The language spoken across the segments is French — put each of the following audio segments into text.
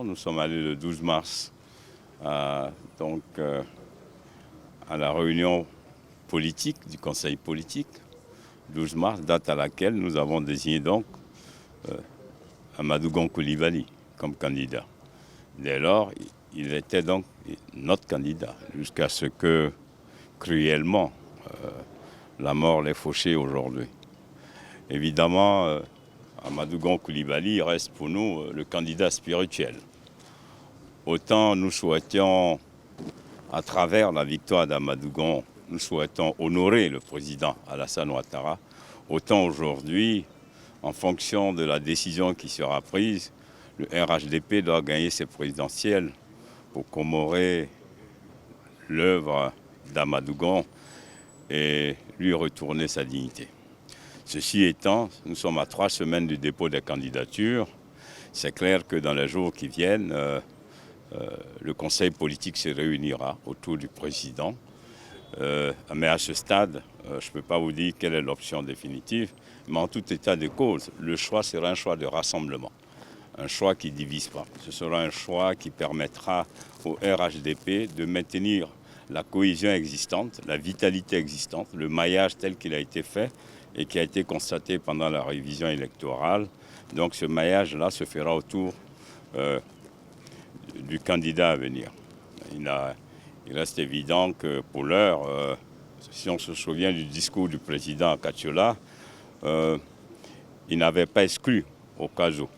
Nous sommes allés le 12 mars à la réunion politique du Conseil politique. 12 mars, date à laquelle nous avons désigné donc Amadou Gon Coulibaly comme candidat. Dès lors, il était donc notre candidat, jusqu'à ce que, cruellement, la mort l'ait fauché aujourd'hui. Évidemment, Amadou Gon Coulibaly reste pour nous le candidat spirituel. Autant nous souhaitions, à travers la victoire d'Amadou Gon, nous souhaitons honorer le président Alassane Ouattara, autant aujourd'hui, en fonction de la décision qui sera prise, le RHDP doit gagner ses présidentielles pour commémorer l'œuvre d'Amadou Gon et lui retourner sa dignité. Ceci étant, nous sommes à 3 semaines du dépôt des candidatures. C'est clair que dans les jours qui viennent, le Conseil politique se réunira autour du président. Mais à ce stade, je ne peux pas vous dire quelle est l'option définitive, mais en tout état de cause, le choix sera un choix de rassemblement, un choix qui ne divise pas. Ce sera un choix qui permettra au RHDP de maintenir la cohésion existante, la vitalité existante, le maillage tel qu'il a été fait et qui a été constaté pendant la révision électorale. Donc ce maillage-là se fera autour du candidat à venir. Il reste évident que pour l'heure, si on se souvient du discours du président à Katiola, il n'avait pas exclu au cas où.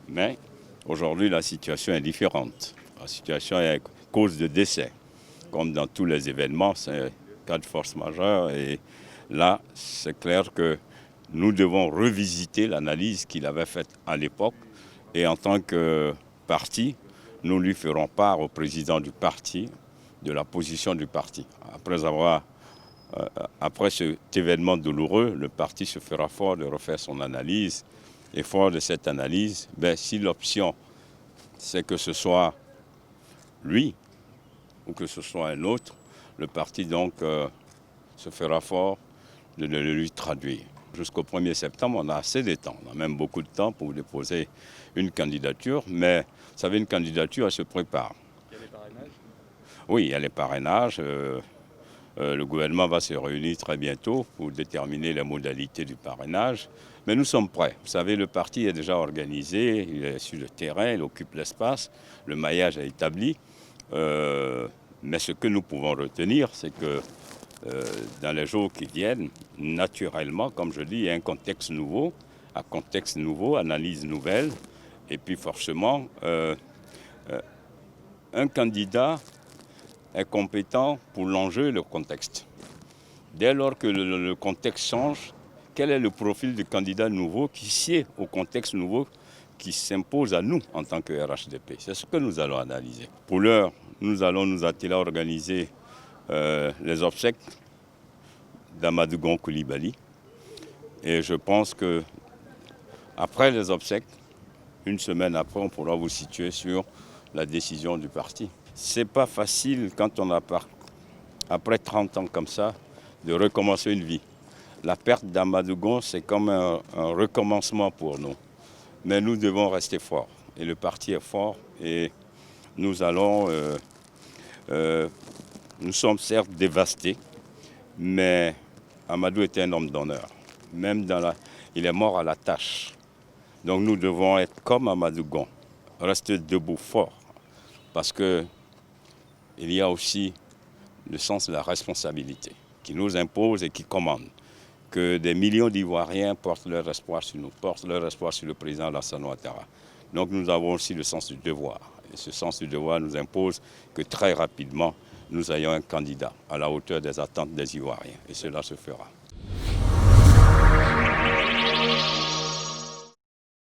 Mais aujourd'hui, la situation est différente. La situation est cause de décès. Comme dans tous les événements, c'est cas de force majeure. Et là, c'est clair que nous devons revisiter l'analyse qu'il avait faite à l'époque. Et en tant que parti, nous lui ferons part au président du parti de la position du parti. Après cet événement douloureux, le parti se fera fort de refaire son analyse. Et fort de cette analyse, si l'option c'est que ce soit lui ou que ce soit un autre, le parti donc se fera fort de le lui traduire. Jusqu'au 1er septembre, on a assez de temps, on a même beaucoup de temps pour déposer une candidature, mais vous savez, une candidature, elle se prépare. Il y a les parrainages ? Oui, il y a les parrainages. Le gouvernement va se réunir très bientôt pour déterminer les modalités du parrainage. Mais nous sommes prêts. Vous savez, le parti est déjà organisé, il est sur le terrain, il occupe l'espace, le maillage est établi. Mais ce que nous pouvons retenir, c'est que dans les jours qui viennent, naturellement, comme je dis, il y a un contexte nouveau, analyse nouvelle. Et puis forcément, un candidat est compétent pour l'enjeu et le contexte. Dès lors que le contexte change, quel est le profil du candidat nouveau qui sied au contexte nouveau qui s'impose à nous en tant que RHDP? C'est ce que nous allons analyser. Pour l'heure, nous allons nous atteler à organiser les obsèques d'Amadou Gon Coulibaly. Et je pense que après les obsèques, une semaine après, on pourra vous situer sur la décision du parti. C'est pas facile quand on a après 30 ans comme ça, de recommencer une vie. La perte d'Amadou Gon, c'est comme un recommencement pour nous. Mais nous devons rester forts. Et le parti est fort. Et nous allons... nous sommes certes dévastés, mais Amadou était un homme d'honneur. Il est mort à la tâche. Donc nous devons être comme Amadou Gon, rester debout fort. Parce qu'il y a aussi le sens de la responsabilité qui nous impose et qui commande. Que des millions d'Ivoiriens portent leur espoir sur nous, portent leur espoir sur le président Alassane Ouattara. Donc nous avons aussi le sens du devoir. Et ce sens du devoir nous impose que très rapidement, nous ayons un candidat à la hauteur des attentes des Ivoiriens. Et cela se fera.